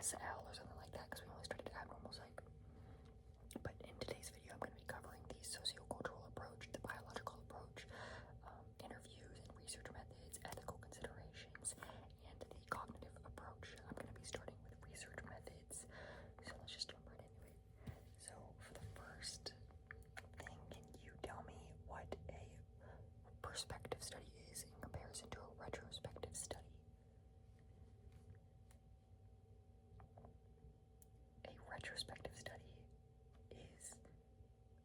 SL or something like that, because we only studied abnormal psych. But in today's video, I'm going to be covering the sociocultural approach, the biological approach, interviews and research methods, ethical considerations, and the cognitive approach. I'm going to be starting with research methods, so let's just jump right into it. So for the first thing, can you tell me what a perspective study is in comparison to a retrospective study? A retrospective study is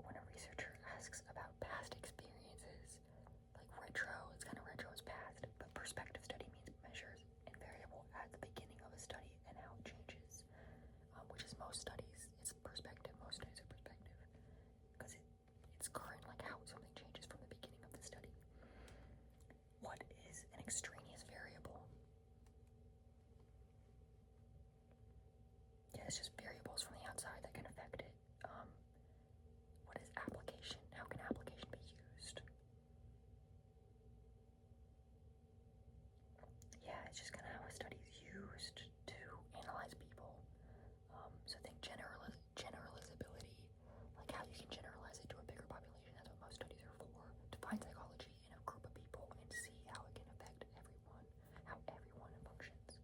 when a researcher asks about past experiences. Like retro, it's kind of retro is past, but perspective study means measures and variable at the beginning of a study and how it changes, which is most studies. It's perspective. Most studies are perspective because it's current, like how something changes from the beginning of the study. What is an extraneous variable? Yeah, it's just variables from the outside that can affect it. What is application? How can application be used? Yeah, it's just kind of how a study is used to analyze people. So think generalizability, like how you can generalize it to a bigger population. That's what most studies are for, to find psychology in a group of people and see how it can affect everyone, how everyone functions.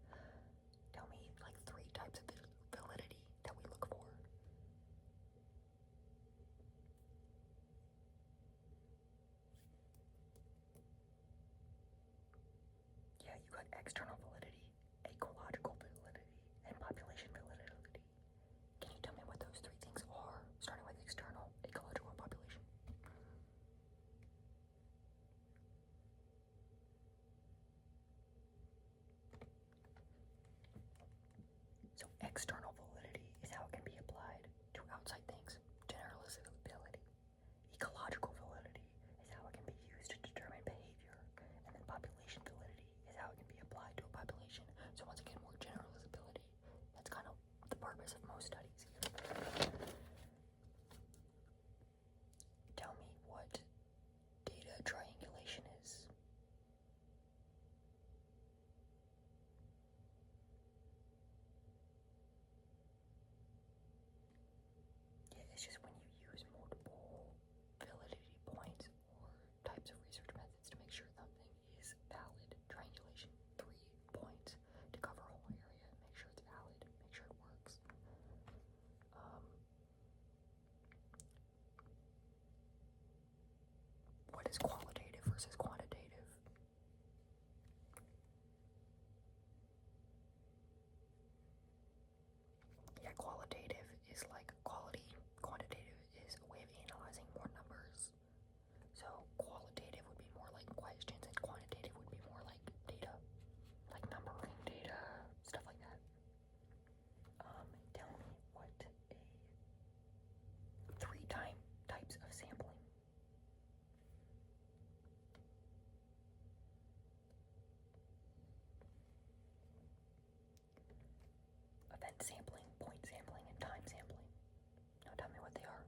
Tell me like 3 types of validity that we look for. Yeah, you got external validity, ecological validity, and population validity. Can you tell me what those 3 things are, starting with external, ecological, and population? So external validity is how it can be applied to outside things, generalizability. Ecological validity is how it can be used to determine behavior, and then population validity is how it can be applied to a population. So once again, more generalizability. That's kind of the purpose of most studies here. Tell me what data triangulation is. Yeah, it's just when you use multiple validity points or types of research methods to make sure something is valid. Triangulation, 3 points to cover a whole area, make sure it's valid, make sure it works. What is qualitative versus quantitative? Yeah, qualitative is like quality. Quantitative is a way of analyzing more numbers. So qualitative would be more like questions, and quantitative would be more like data, like numbering data, stuff like that. Tell me what a 3 types of sampling. Event sampling, point sampling, and time sampling. Now tell me what they are.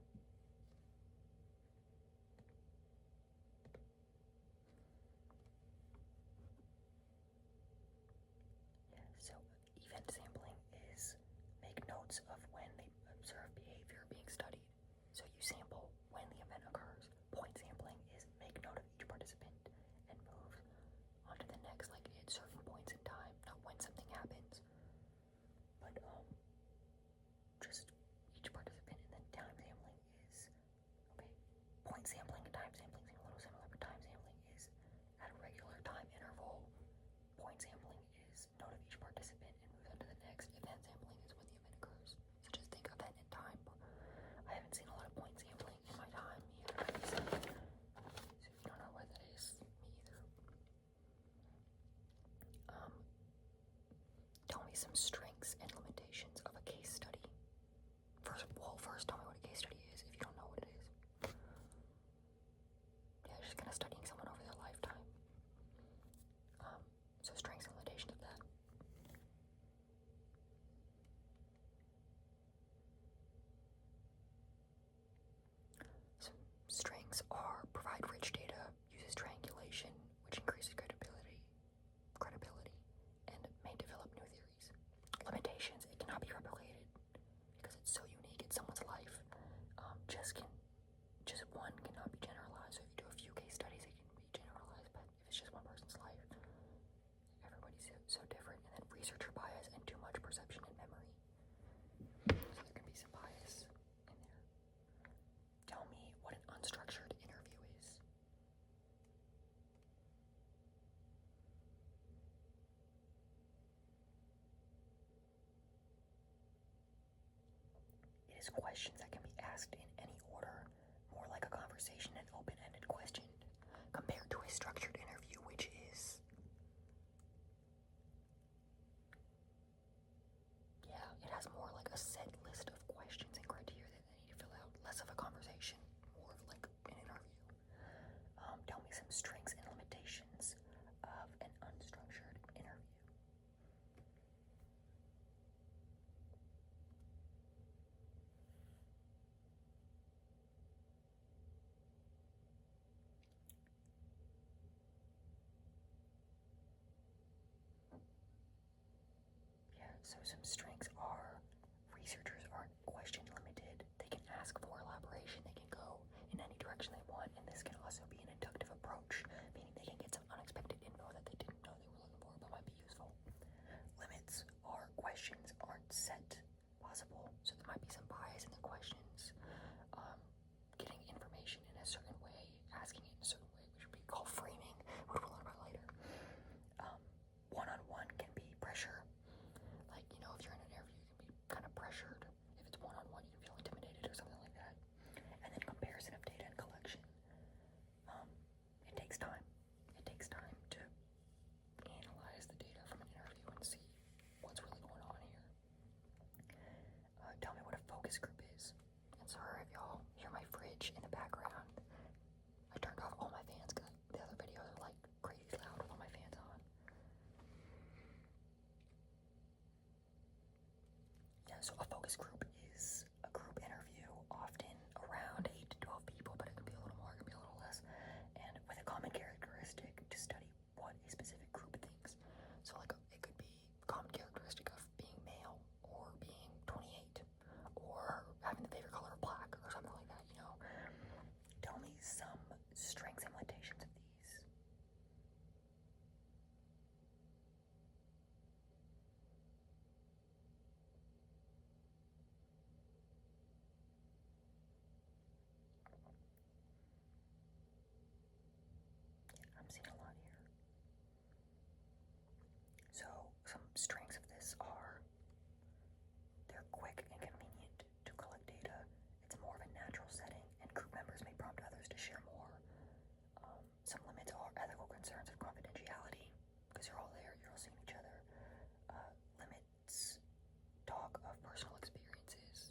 Yeah, so event sampling is make notes of when they observe behavior being studied. So you sample when the event occurs. Point sampling is make note of each participant and move on to the next, like at certain points in time, not when something happens, but just each participant. And then time sampling is, okay, point sampling and time sampling seem a little similar, but time sampling is at a regular time interval. Point sampling is note of each participant and move on to the next. Event sampling is when the event occurs. So just think event and time. I haven't seen a lot of point sampling in my time either. So if you don't know what that is, me either. Tell me some strengths and limitations of a case study. First tell me what a case study is if you don't know what it is. Yeah, just kind of studying someone over their lifetime. So strengths and limitations of that. Some strengths are provide rich data, uses triangulation, which increases credibility, and may develop new theories. Limitations, it cannot be is questions that can be asked in any order, more like a conversation and open-ended question, compared to a structured interview, which is, it has more like a set list of questions and criteria that they need to fill out, less of a conversation, more of like an interview. Tell me some strengths and limitations of an unstructured interview. So some strengths are researchers aren't question limited. They can ask for elaboration. They can go in any direction they want, and this can also be an inductive approach, meaning they can get some unexpected info that they didn't know they were looking for but might be useful. Limits are questions aren't set possible, so there might be some bias in the questions. Getting information in a certain way, asking it in a certain way, which would be called framing, which we'll learn about later. One-on-one can be pressure. Like, if you're in an interview, you can be kind of pressured. If it's one-on-one, you can feel intimidated or something like that. And then comparison of data and collection. It takes time. It takes time to analyze the data from an interview and see what's really going on here. Tell me what a focus group is. And sorry if y'all hear my fridge in the background. I turned off all my fans because the other videos are like crazy loud with all my fans on. So a focus group is a group interview, often around 8 to 12 people, but it can be a little more, it can be a little less, and with a common characteristic to study what a specific group thinks. So like it could be common characteristic of being male, or being 28, or having the favorite color of black, or something like that, Tell me some strengths and limitations of these. I'm seeing a lot here. So some strengths of this are they're quick and convenient to collect data. It's more of a natural setting, and group members may prompt others to share more. Some limits are ethical concerns of confidentiality, because you're all there, you're all seeing each other. Limits talk of personal experiences,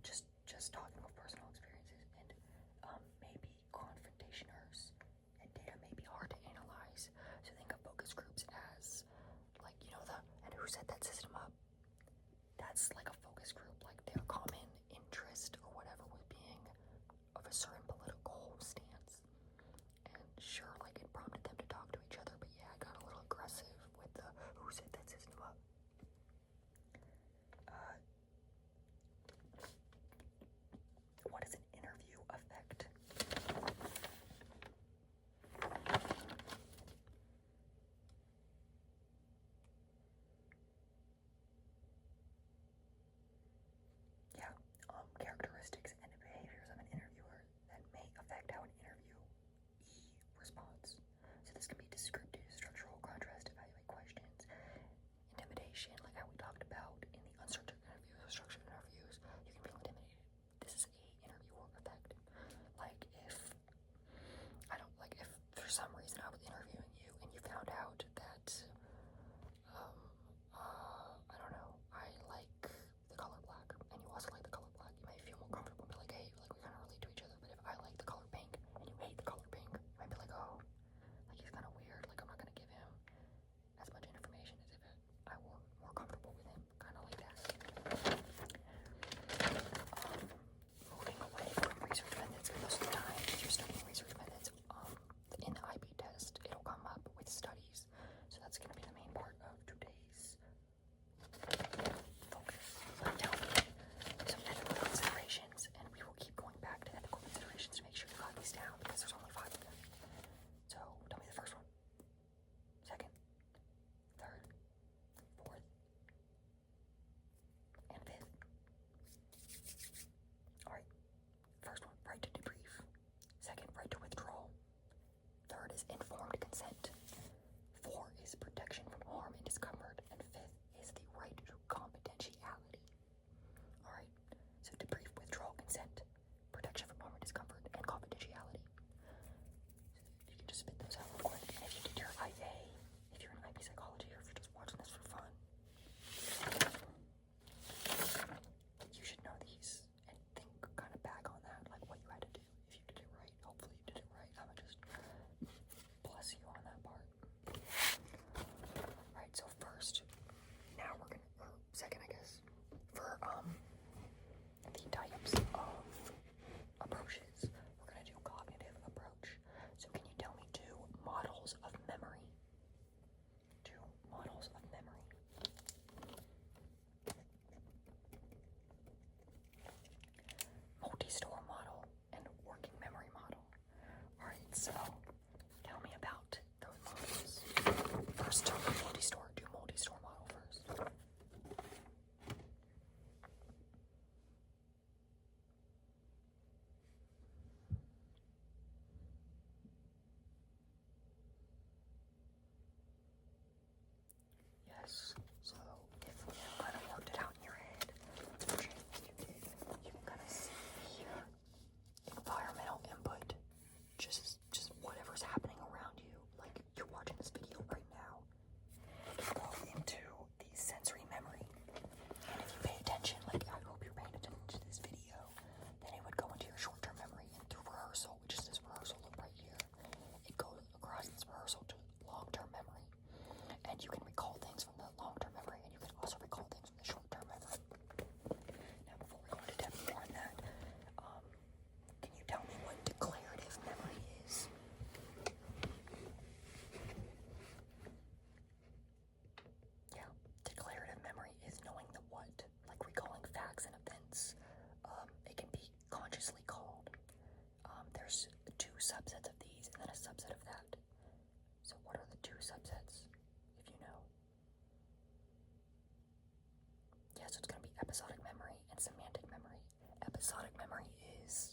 just talking of personal experiences, and maybe confrontationers, and data may be hard to analyze. So think of focus groups as like, and who set that system up? That's like a focus group, like their common interest or whatever was being of a certain political stance. And sure, like it prompted them to talk to each other, but yeah, I got a little aggressive with the who set that system up. What is an interview effect? Characteristics and behaviors of an interviewer that may affect how an interviewee responds. So this can be descriptive, structural, contrast, evaluate questions, intimidation, like how we talked about in the unstructured interviews or structured interviews. You can feel intimidated. This is a interviewer effect. Like if for some reason I was interviewing you and you found out that I don't know, I like the color black, and you also like the color black, you might feel more comfortable and be like, hey, like we kind of relate to each other. But if I like the color pink and you hate the color pink, you might be like, oh, like he's kind of weird, like I'm not gonna give him as much information as if I were more comfortable with him, kind of like that. subsets of these and then a subset of that. So what are the two subsets, if you know? Yeah, so it's going to be episodic memory and semantic memory. Episodic memory is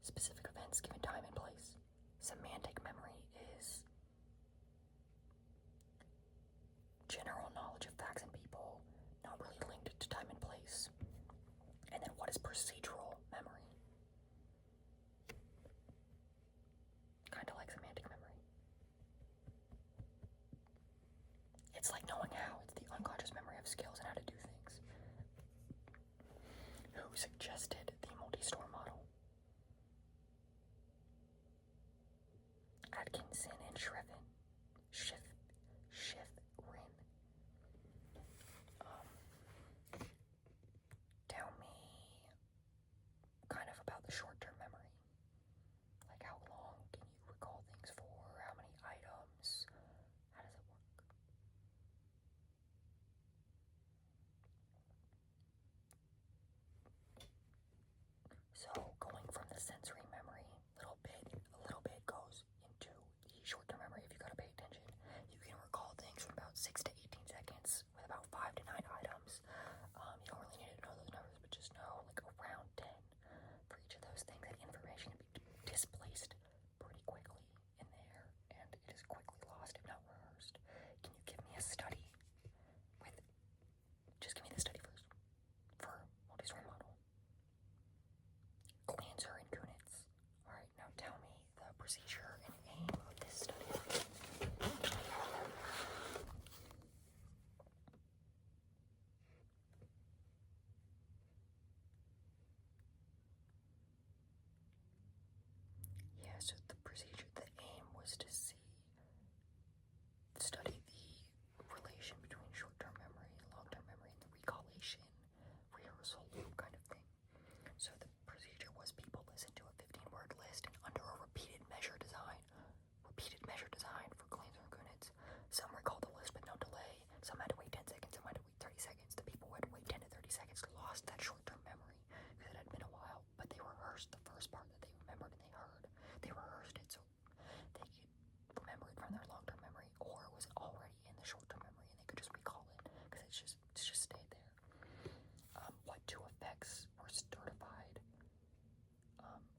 specific events given time and place. Semantic memory is general knowledge of facts and people, not really linked to time and place. And then what is procedural memory? Kind of like semantic memory. It's like knowing how. It's the unconscious memory of skills and how to do things. Who suggested the multi-store model? Atkinson and Schiffrin. Tell me kind of about the short-term memory. Like how long can you recall things for? How many items? How does it work? So going from the sensory memory, a little bit goes into the short-term memory. If you gotta pay attention, you can recall things from about 6 to 18 seconds with about 5 to 9 items. You don't really need to know those numbers, but just know like around 10 for each of those things. That information can be displaced pretty quickly in there, and it is quickly lost if not rehearsed. Can you give me a study just give me the study first for multi-story model? Glanzer and Kunitz. Alright, now tell me the procedure and aim of this study. Yeah, so the procedure, the aim was to study the relation between short-term memory and long-term memory and the recollection, rehearsal loop kind of thing. So the procedure was people listen to a 15-word list and under a repeated measure design for Glanzer and Kunitz. Some recalled the list with no delay, some had to wait 10 seconds, some had to wait 30 seconds. The people who had to wait 10 to 30 seconds lost that short-term memory because it had been a while, but they rehearsed the first part that they remembered and they heard. They rehearsed it so they could remember it from their long-term memory, or it was already in the short-term memory and they could just recall it because it's just stayed there. What two effects were certified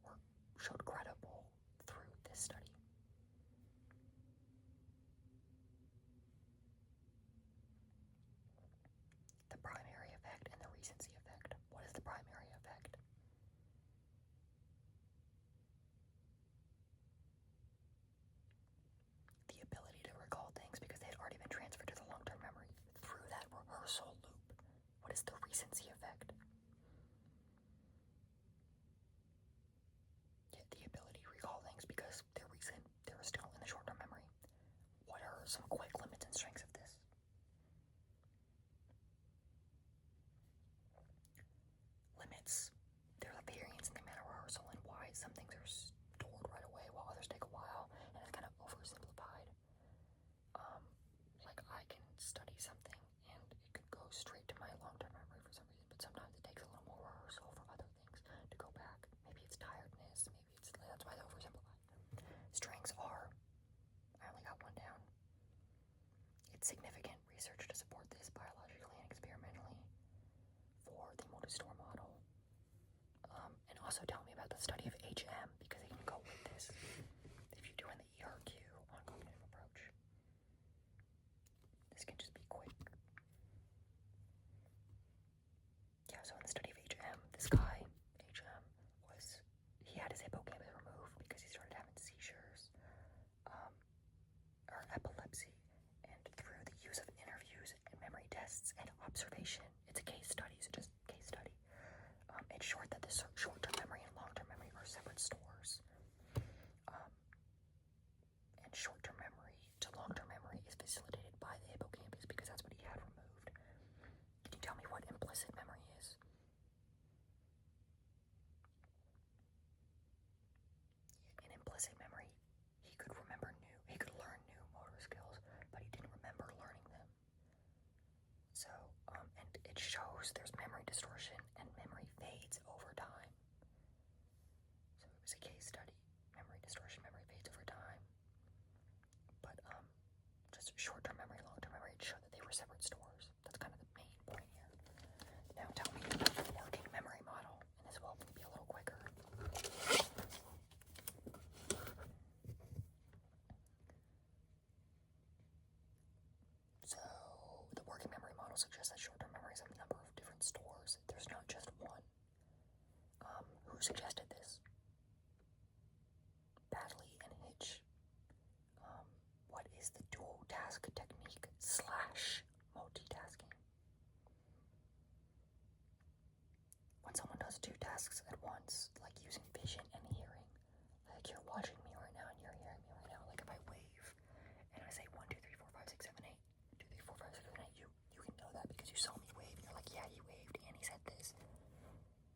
or showed credible through this study? The primary effect and the recency effect. What is the primary effect? The ability to recall things because they had already been transferred to the long-term memory through that rehearsal loop. What is the recency effect? Yeah, the ability to recall things because they're recent, they're still in the short-term memory. What are some quick limits and strengths of this? Limits. There's a variance in the amount of rehearsal and why some things are stored right away while others take a while, and it's kind of oversimplified. Like I can study something and it could go straight to my long-term memory for some reason, but sometimes it takes a little more rehearsal for other things to go back. Maybe it's tiredness, that's why it's oversimplified. Strengths are, I only got one down. It's significant research to support this biologically and experimentally for the multi-store model. And also tell me about the study of HM because it can go with this if you're doing the ERQ on cognitive approach. This can just be quick. Yeah, so in the study of HM, this guy, HM, he had his hippocampus removed because he started having seizures, or epilepsy, and through the use of interviews and memory tests and observation, it's a case study, so just case study, it showed that the short-term memory and long-term memory are separate stores. And short-term memory to long-term memory is facilitated by the hippocampus because that's what he had removed. Can you tell me what implicit memory is? In implicit memory, he could learn new motor skills, but he didn't remember learning them. So, and it shows there's memory distortion and memory fades over time. suggests that short-term memories have a number of different stores. There's not just one. Who suggested this? Badley and Hitch. What is the dual task technique / multitasking? When someone does two tasks at once, like using vision and hearing, like you're watching me right now and you're hearing me right now, like if I wave and I say 1, 2, 3, 4, 5, 6, 7, 8, 2, 3, 4, 5, 6, 7, 8, you can know that because you saw me wave and you're like, yeah, he waved and he said this.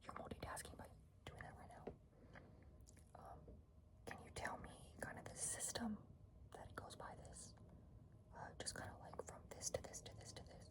You're multitasking by doing that right now. Can you tell me kind of the system that it goes by this? Just kind of like from this to this to this to this.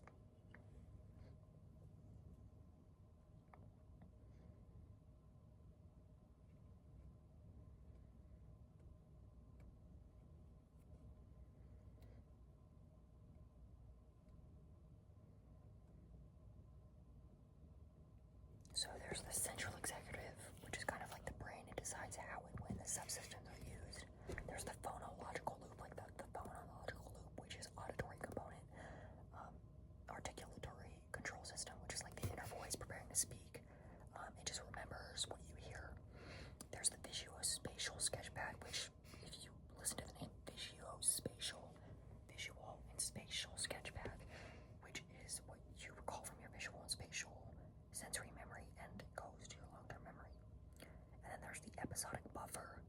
So there's the central executive, which is kind of like the brain. It decides how and when the subsystems are used. There's the phonological loop, like the phonological loop, which is auditory component. Articulatory control system, which is like the inner voice preparing to speak. It just remembers what you hear. There's the visuospatial sketchpad, which, if you listen to the name visual and spatial sketchpad, which is what you recall from your visual and spatial sensory memory and goes to your long-term memory. And then there's the episodic buffer,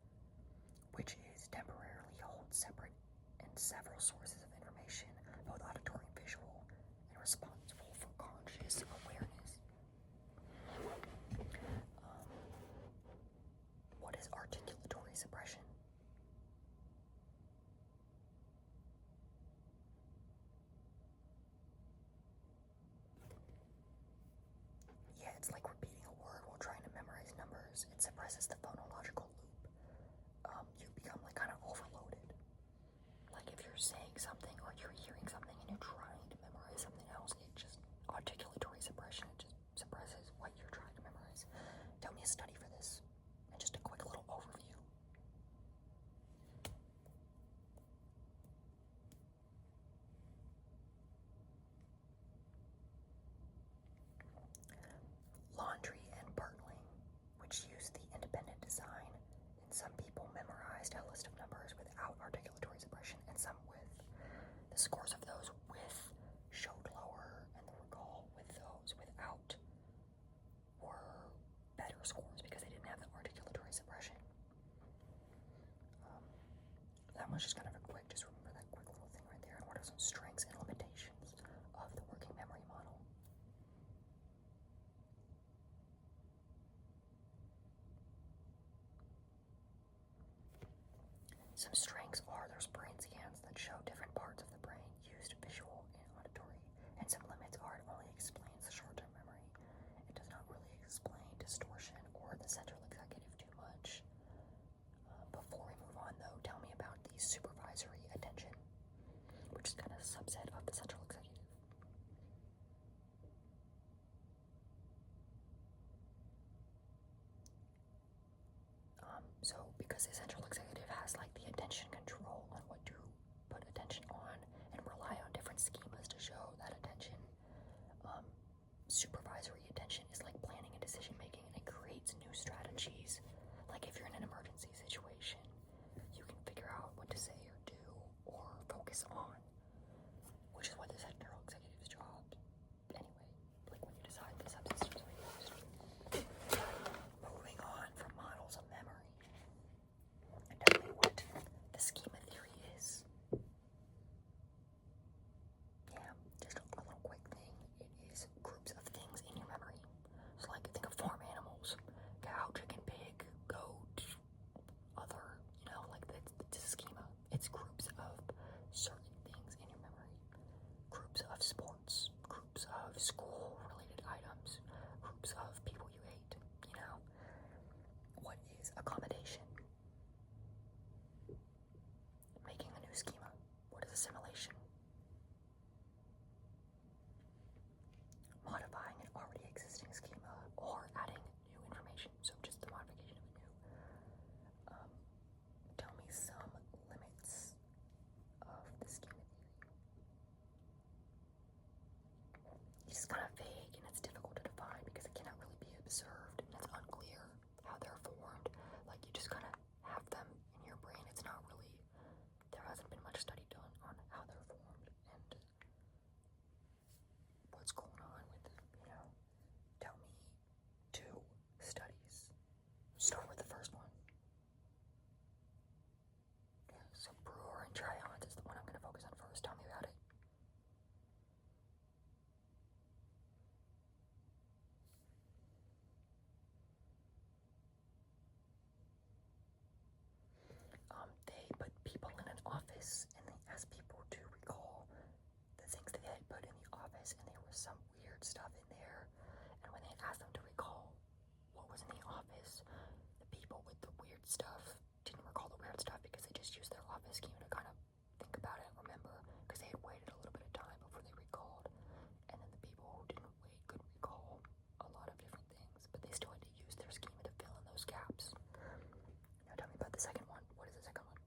which is temporarily holds separate and several sources of information, both auditory and visual, and responsible for conscious awareness. What is articulatory suppression? Yeah, it's like repeating a word while trying to memorize numbers. It suppresses the phonological loop. You become like kind of overloaded. Like if you're saying something or you're hearing something and you're trying to memorize something else, it just, articulatory suppression, it just suppresses what you're trying to memorize. Tell me a study for this, and just a quick little overview. Laundry and Bartling, which use the independent design. And some people memorized a list of numbers without articulatory suppression, and some with. The scores of those with showed lower, and the recall with those without were better scores because they didn't have the articulatory suppression. That was just kind of a quick, just remember that quick little thing right there. And what are some strengths and limitations of the working memory model? Some strengths are there's brain scans that show different parts of the brain used visual and auditory, and some limits are it only explains the short-term memory. It does not really explain distortion or the central executive too much. Before we move on though, tell me about the supervisory attention, which is kind of a subset of the central executive. So because the central executive has like the attention control on what to put attention on and rely on different schemas to show that attention, supervisory attention is like planning and decision making, and it creates new strategies. Like if you're in an emergency situation, you can figure out what to say or do or focus on, which is what the central executive's job. Anyway, like when you decide the subsystems are used. Moving on from models of memory. And tell me what the schema theory is. Yeah, just a little quick thing. It is groups of things in your memory. So like think of farm animals. Cow, chicken, pig, goat, other, like it's a schema. It's groups of certain things in your memory. Groups of sports, groups of school-related items, groups of people you hate, What is accommodation? Making a new schema. What is assimilation? Modifying an already existing schema or adding new information. So just the modification of a new. Tell me some limits of the schema theory. it's kind of vague and it's difficult to define because it cannot really be observed and it's unclear how they're formed. Like, you just kind of have them in your brain. It's not really, there hasn't been much study done on how they're formed and what's going on with them, Tell me 2 studies. Start with the first one. Yeah, so Brewer and Tryons is the one I'm going to focus on first. Tell me about it. They put people in an office and they asked people to recall the things they had put in the office, and there was some weird stuff in there. And when they asked them to recall what was in the office, the people with the weird stuff didn't recall the weird stuff because they just used their office schema to kind of think about it and remember, because they had waited a little bit of time before they recalled. And then the people who didn't wait could recall a lot of different things, but they still had to use their schema to fill in those gaps. Now tell me about the second one. What is the second one?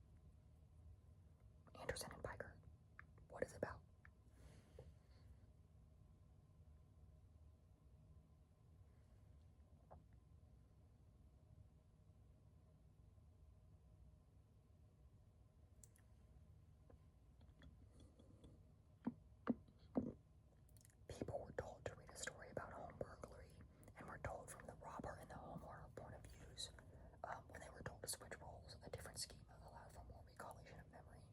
Anderson and Piker. What is it about? People were told to read a story about home burglary and were told from the robber and the homeowner point of views. When they were told to switch roles, a different schema allowed for more recollection of memory.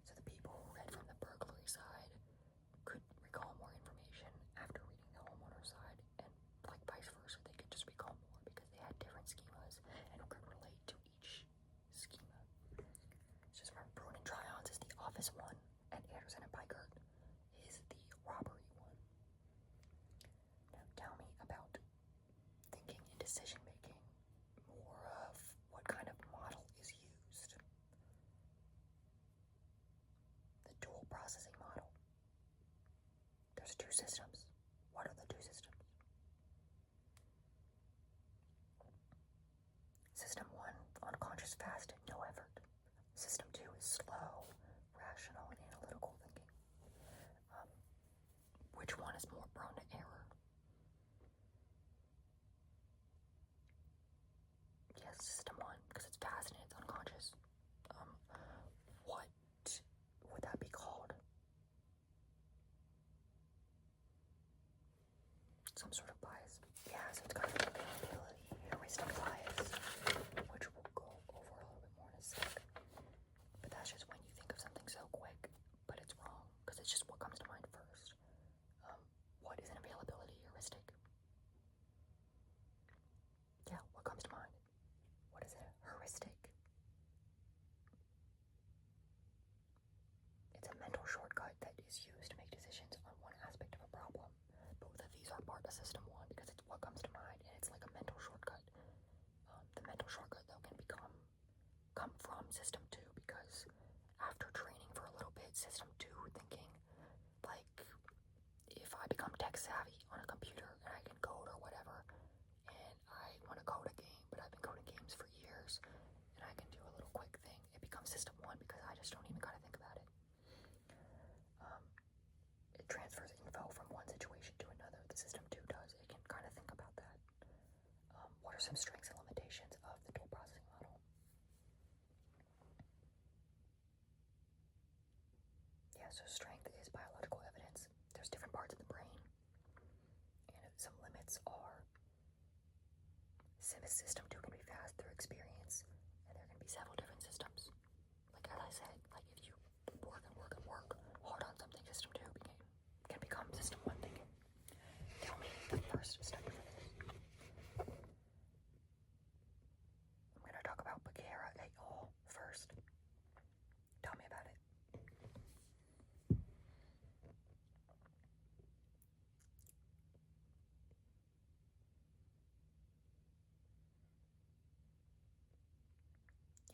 So the people who read from the burglary side could recall more information after reading the homeowner side, and like vice versa, they could just recall more because they had different schemas and could relate to each schema. Just remember, Bruin and Tryons is the office one, and Anderson and Piker is the robbery one. Now tell me about thinking and decision making, more of what kind of model is used. The dual processing model. There's 2 systems. What are the 2 systems? System 1, unconscious, fast, no effort. System 2 is slow, rational, and analytical thinking. Which one is more prone to error? Yes, system 1, because it's fast and it's unconscious. What would that be called? Some sort of bias. Yeah, so it's kind of availability, heuristic bias, which we'll go over a little bit more in a sec. But that's just when you think of something so quick, but it's wrong, because it's just what comes to mind first. What is an availability heuristic? Yeah, what comes to mind? What is a heuristic? It's a mental shortcut that is used to make decisions on one aspect of a problem. Both of these are part of system 1 because it's what comes to mind, and it's like a mental shortcut. The mental shortcut, though, can come from system 2 because after training for a little bit, system 2 thinking, like, if I become tech savvy on a computer and I can code or whatever, and I want to code a game, but I've been coding games for years, and I can do a little quick thing, it becomes system 1 because I just don't even gotta think about it. It transfers info from one situation to another. The system 2 does. It can kind of think about that. What are some strengths and limitations of the dual processing model? Yeah, so strength is biological evidence. There's different parts of the brain, and some limits are system 2 can be fast through experience, and there can be several different systems. Like, as I said, like, if you work hard on something, system 2 can become system 1 thinking. Tell me the first study for this. I'm going to talk about Bagheera et al. First. Tell me about it.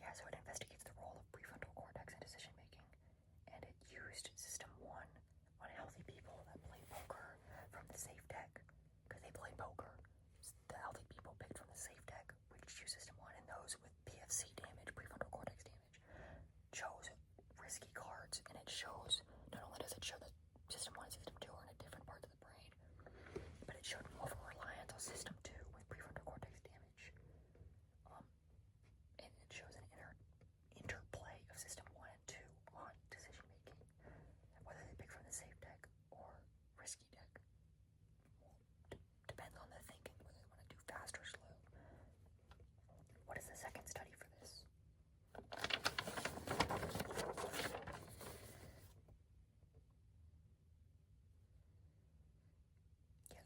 Yeah, so it investigates the role of prefrontal cortex in decision making, and it used system 1 on healthy people that played poker from the safe deck, because they played poker. The healthy people picked from the safe deck, which used system 1, and those with PFC damage, prefrontal cortex damage, chose risky cards, and it shows, not only does it show that system 1 and system 2 are in a different part of the brain,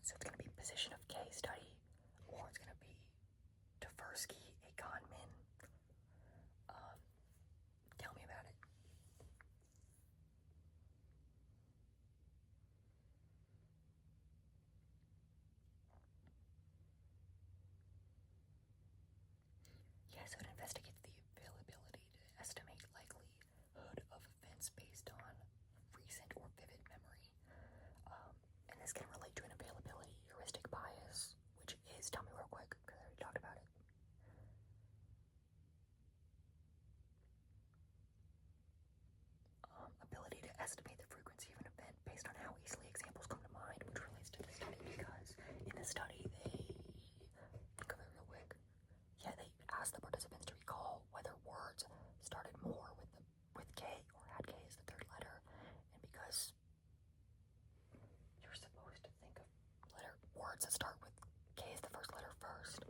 So it's going to be position of K study, or it's going to be Tversky, a con min. Tell me about it. Yeah, so it investigates the availability to estimate likelihood of events based on recent or vivid memory. And this can relate to an availability heuristic bias, which is, tell me real quick, because I already talked about it. Ability to estimate the frequency of an event based on how easily examples come to mind, which relates to the study, because in the study they, think of it real quick, they asked the participants to recall whether words started more with K or had K as the third letter, and because you're supposed to think of words that start with K as the first letter first,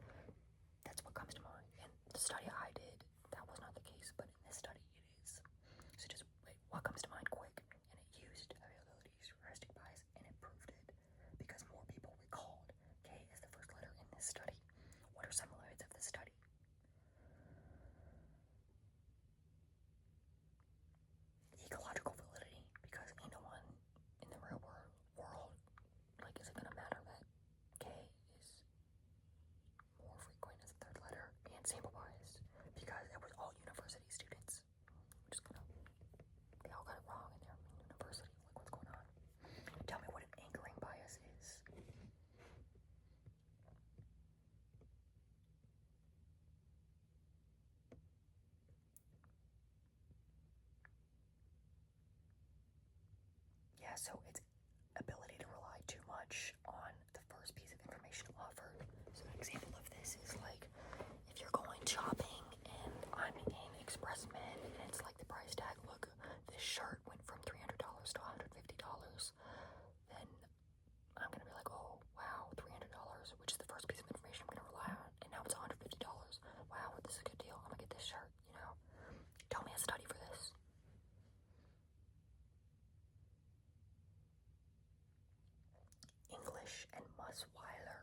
that's what comes to mind. In the study I did, that was not the case, but in this study it is. So just wait, what comes to mind quick? And it used availability heuristic bias, and it proved it because more people recalled K as the first letter in this study. What are some limits of this study? Ecological validity, because ain't no one in the real world, is it going to matter that K is more frequent as a third letter? And sample bias, because it was all university students. They all got it wrong in their university. What's going on? Tell me what an anchoring bias is. Yeah, so it's ability to rely too much on the first piece of information offered. So an example of this is if you're going shopping and I'm in ExpressMed and it's the price tag, look, this shirt went from $300 to $150, then I'm going to be oh, wow, $300, which is the first piece of information I'm going to rely on, and now it's $150. Wow, this is a good deal. I'm going to get this shirt, Tell me a study for this. English and Musweiler.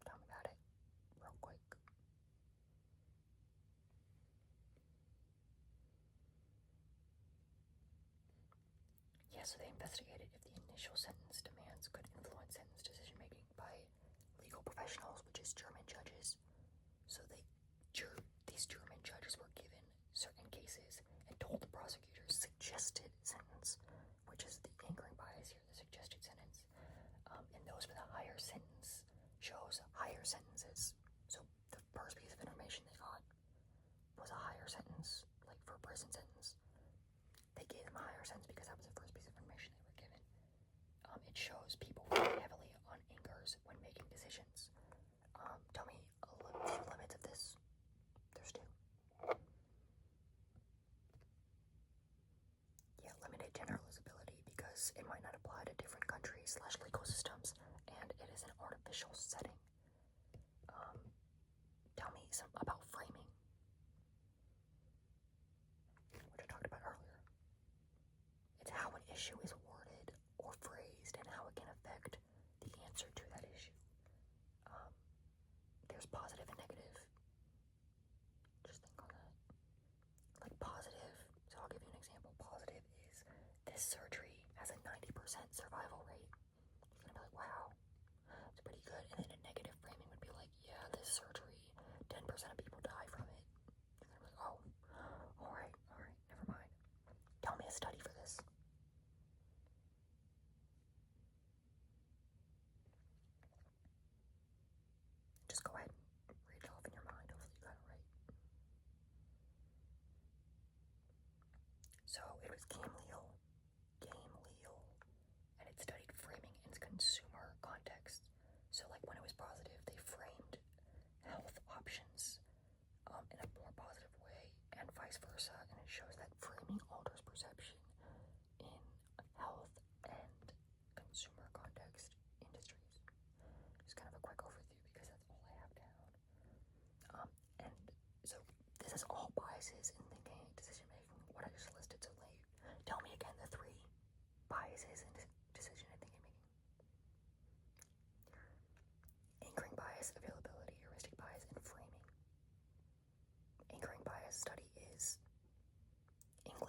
Tell me about it, real quick. Yeah, so they investigated if the initial sentence demands could influence sentence decision making by legal professionals, which is German judges. So these German judges were given certain cases and told the prosecutor's suggested sentence, which is the anchoring bias here, the suggested sentence. And those with a higher sentence chose higher sentences. So the first piece of information they got was a higher sentence, for a prison sentence. They gave them a higher sentence because that was the first piece of information they were given. It shows people rely heavily on anchors when making decisions. Tell me a few limits of this. There's two. Yeah, limited generalizability because it might not apply to different countries / legal systems, and it is an artificial setting. Tell me some about framing, which I talked about earlier. It's how an issue is worded or phrased and how it can affect the answer to that issue. There's positive and negative. Just think on that. Positive, so I'll give you an example. Positive is this surgery has a 90% survival rate. You're gonna be wow, it's pretty good. And then a negative framing would be yeah, this surgery, 10% of people die from it. You're gonna be oh, alright, never mind. Tell me a study for this.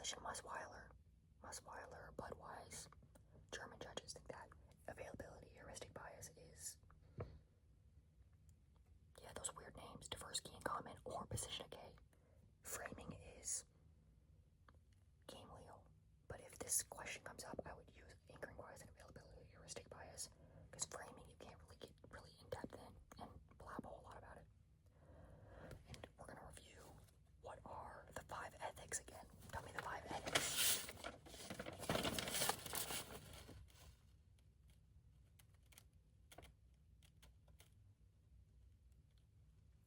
Coalition Musweiler, Budweis, German judges think that availability heuristic bias is, yeah, those weird names, diverse key and common, or position K. Framing is game Leo. But if this question comes up, I would use anchoring bias and availability heuristic bias, because framing you can't really get really in-depth in and blab a whole lot about it. And we're going to review what are the 5 ethics again. Tell me the 5 ethics.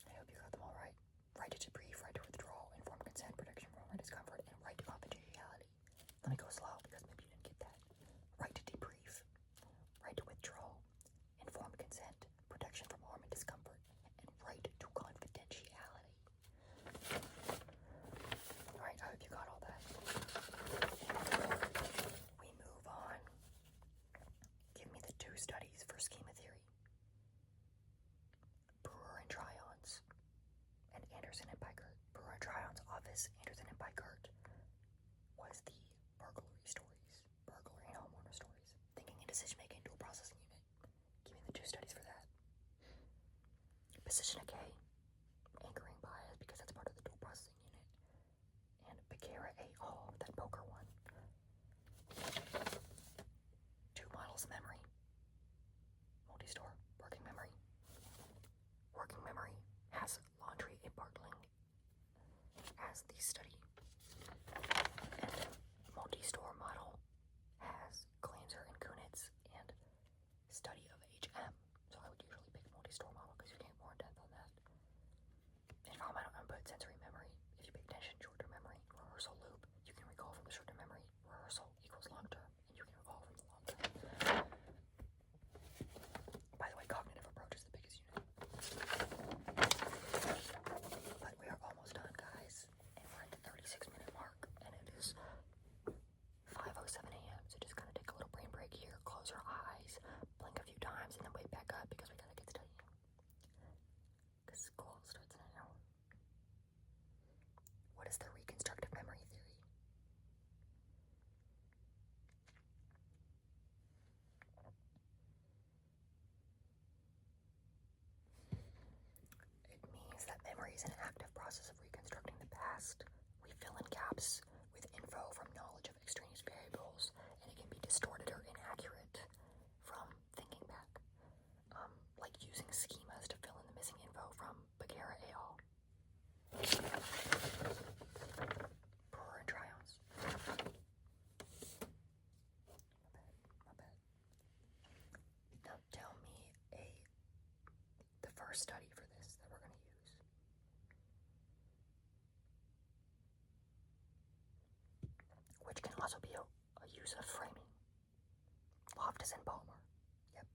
I hope you got them all right. Right to debrief, right to withdrawal, informed consent, protection from harm or discomfort, and right to confidentiality. Let me go slow because maybe you didn't get that. Right to debrief, right to withdrawal, informed consent, protection from harm and discomfort, and right to confidentiality. Alright, I hope you got all that. We move on. Give me the 2 studies for schema theory. Brewer and Tryon's, and Anderson and Peikert. Brewer and Tryon's office, Anderson and Peikert, was the burglary and homeowner stories. Thinking and decision making dual processing unit. Give me the 2 studies for that. Position K, anchoring bias, because that's part of the dual processing unit. And Becerra et al., that poker one. 2 models of memory. Multi-store, working memory. Working memory has Laundrie and Bartling as the study. And multi-store model has Glanzer and Kunitz and study of HM. So I would usually pick multi-store model because you get more in depth on that. Environmental input, sensory memory. If you pay attention, short-term memory, rehearsal loop, you can recall from the short-term memory. Rehearsal equals long-term, and you can recall from the long-term. By the way, cognitive approach is the biggest unit. But we are almost done, guys, and we're at the 36-minute mark, and it is 5:07 a.m. So just kind of take a little brain break here, close your eyes, blink a few times, and then wake back up because we gotta get studying. Because school starts in an hour. What is the reconstructive memory theory? It means that memory is an active process of reconstructing the past. We fill in gaps with info from knowledge of extraneous variables, and it can be distorted or inaccurate from thinking back. Like using schemas to fill in the missing info from Becerra et al. Brewer and Tryon's. My bad. Now tell me the first study for this that we're going to use. Which can also be a use of framing. Loftus and Palmer. Yep.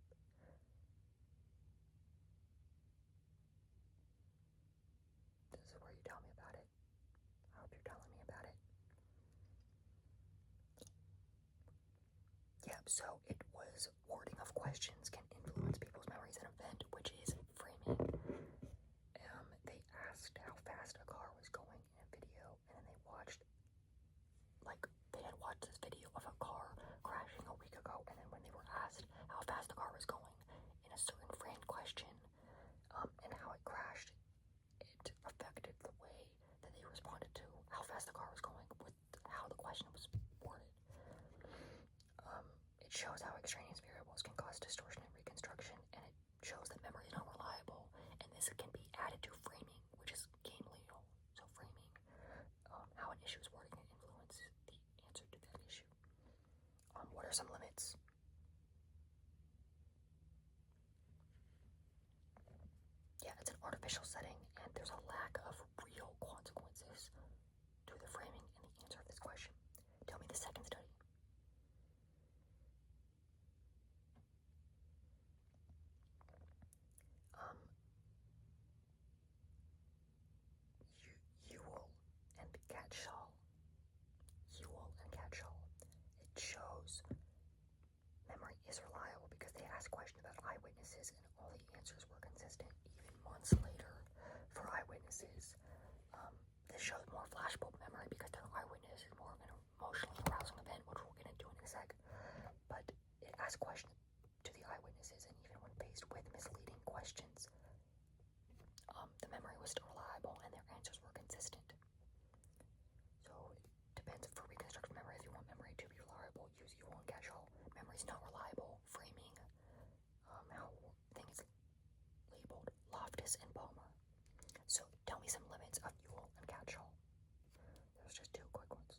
This is where you tell me about it. I hope you're telling me about it. Yep, so it was wording of questions can influence people's memories and event, which is framing. They asked how fast a car was going in a video, and then they had watched this video of a car crashing a week ago, and then when they were asked how fast the car was going in a certain framed question, and how it crashed, it affected the way that they responded to how fast the car was going with how the question was worded. It shows how extraneous variables can cause distortion and reconstruction, and it shows that memory is not reliable, and this can be added to framing, which is game Leo. So framing, how an issue is worded can influence the answer to that issue. What are some limits? Yeah, it's an artificial setting, and there's a lack of real consequences to the framing and the answer of this question. Tell me the second study. Yall and Catchall. It shows memory is reliable because they asked questions about eyewitnesses and all the answers were consistent even months later for eyewitnesses. This shows more flashbulb memory because the eyewitness is more of an ask questions to the eyewitnesses, and even when faced with misleading questions, the memory was still reliable and their answers were consistent. So it depends. For reconstructed memory, if you want memory to be reliable, use yall and catch-all. Memory is not reliable. Framing how things labeled Loftus and Palmer. So tell me some limits of yall and catch-all. There's just two quick ones.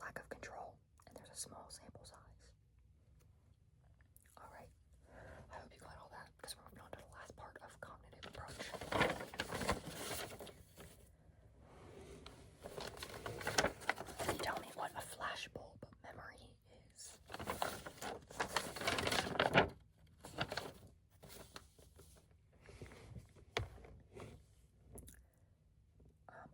Lack of control, and there's a small sample size. Alright, I hope you got all that, because we're moving on to the last part of cognitive approach. Can you tell me what a flashbulb memory is?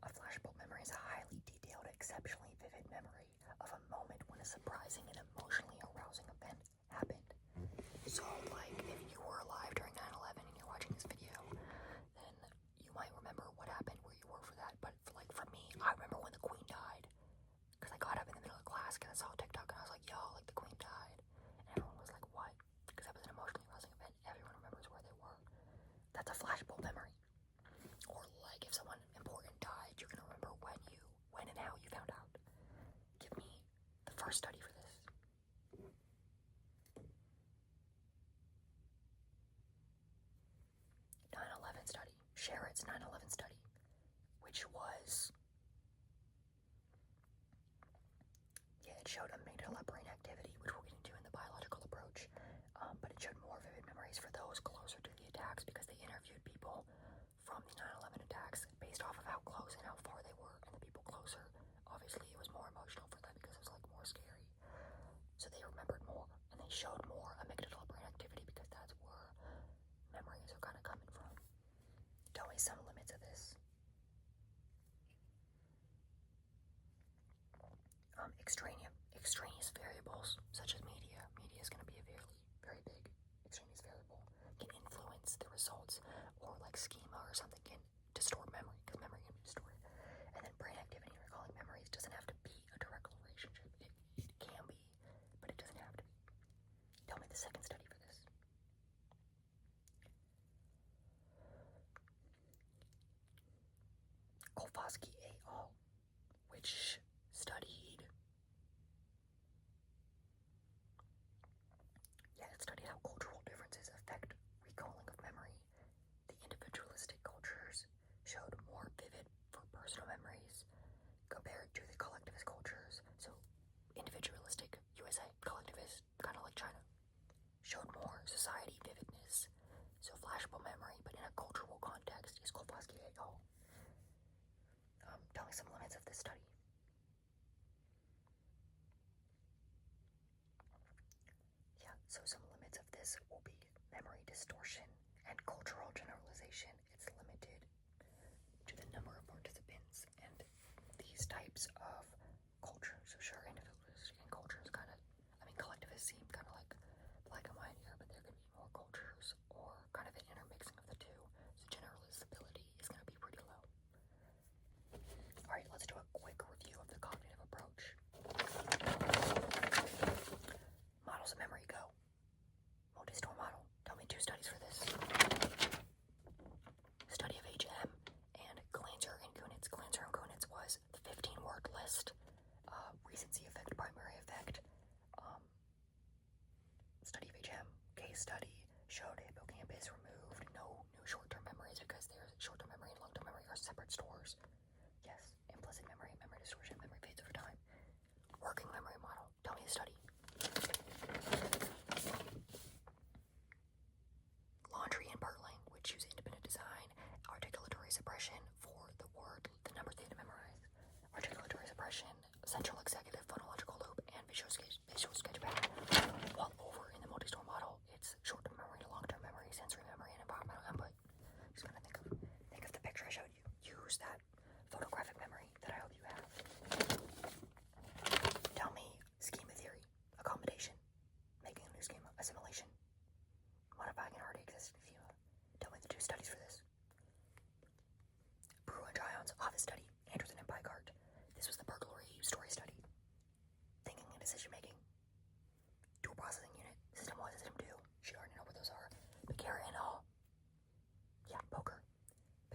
A flashbulb memory is a highly detailed, exceptionally vivid memory of a moment when a surprising and emotionally arousing event happened. So, like, if you were alive during 9/11 and you're watching this video, then you might remember what happened, where you were for that. But for me, I remember when the Queen died, because I got up in the middle of class and I saw TikTok and I was like, y'all, like, the Queen died. And everyone was like, what? Because that was an emotionally arousing event. Everyone remembers where they were. That's a flashbulb memory. Or like if someone important died, you're gonna remember when and how you found out. Give me the first study for this. 9/11 study. Sherritt's 9/11 study, which was, it showed amygdala brain activity, which we'll get into in the biological approach, but it showed more vivid memories for those closer to the attacks because they interviewed people from the 9/11 attacks based off of how close and how far they were, and the people closer, obviously it was more emotional for them because it was like more scary. So they remembered more, and they showed more amygdala brain activity because that's where memories are kind of coming from. Tell me some limits of this. Extraneous variables, such as media. Media is going to be a very big extraneous variable. Can influence the results, or like schema or something can distort memory, because memory can be distorted. And then brain activity and recalling memories doesn't have to be a direct relationship. It can be, but it doesn't have to be. Tell me the second study for this. Kolfosky et al., which studied how cultural differences affect recalling of memory. The individualistic cultures showed more vivid for personal memories compared to the collectivist cultures. So individualistic USA, collectivist, kind of like China, showed more society vividness. So flashbulb memory, but in a cultural context, is Kolfosky et al. Tell me some limits of this study. So some limits of this will be memory distortion and cultural generalization. It's limited to the number of participants and these types of cultures. So sure, individualistic and cultures kind of, collectivists seem kind of like black and white here, but there could be more cultures or kind of an intermixing of the two. So generalizability is going to be pretty low. Alright, let's do a quick review of the cognitive approach. Models of memory, go. Multi-store model. Tell me two studies for this. Study of HM and Glanzer and Kunitz. Glanzer and Kunitz was the 15-word list. Recency effect, primary effect. Study of HM. Case study showed hippocampus removed. No new short-term memories because there's short-term memory and long-term memory are separate stores. Yes, implicit memory, memory distortion, memory fades over time. Working memory model. Tell me the study. Laundry and Perling, which use independent design, articulatory suppression for the word, the numbers they had to memorize. Articulatory suppression, central executive phonological loop, and visual sketch pattern. While over in the multi-store model, it's short-term memory to long-term memory, sensory memory, and environmental input. Just gonna think of the picture I showed you. Use that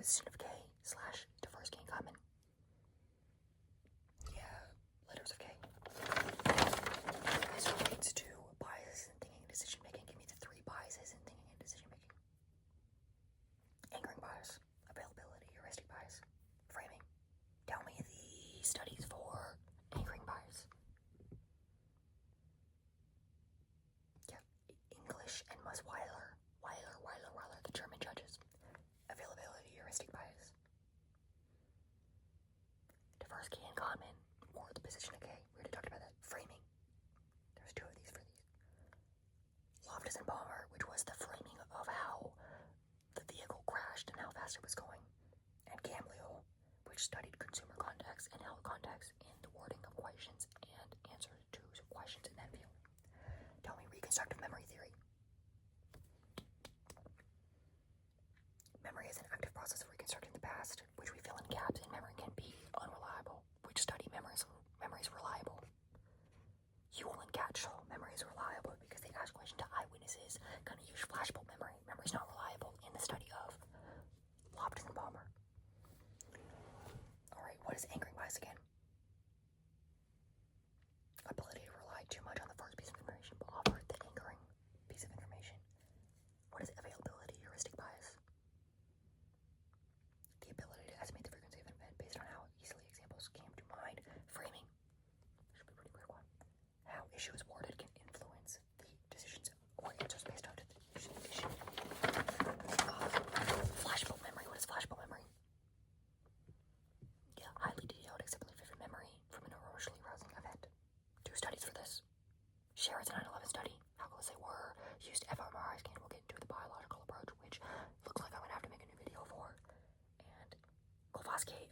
position of K / diverse K in common. Yeah, letters of K. This relates to biases in thinking and decision making. Give me the 3 biases in thinking and decision making. Anchoring bias, availability, heuristic bias, framing. Tell me the studies for anchoring bias. Yeah, English and Weiler, the German judges. Availability, heuristic bias. Diverse K in common, or the position of K. We already talked about that. Framing. There's 2 of these for these. Loftus and Palmer, which was the framing of how the vehicle crashed and how fast it was going. And Gamliel, which studied consumer context and held context in the wording of questions and answers to questions in that field. Tell me reconstructive memory theory. Memory is an active process of reconstructing the past, which we fill in gaps in memory can be unreliable. Which study memory is reliable. Yall and Catchall, memory is reliable because they ask questions to eyewitnesses, kind of use flashbulb memory. Memory is not reliable in the study of Loftus and Palmer. Alright, what is anchoring bias again? Ability to rely too much on the first piece of information but offer the anchoring piece of information. What is availability heuristic bias? The ability to estimate the frequency of an event based on how easily examples came to mind. Framing. Should be a pretty quick one. How issue is worded can influence the decisions or answers based on the issue. Flashbulb memory. What is flashbulb memory? Yeah, highly detailed, acceptably vivid memory from an emotionally rousing event. 2 studies for this. Sharon's 9/11 study, how close they were, used fMRI scan. We'll get into the biological approach, which looks like I'm going to have to make a new video for. And Kowalski,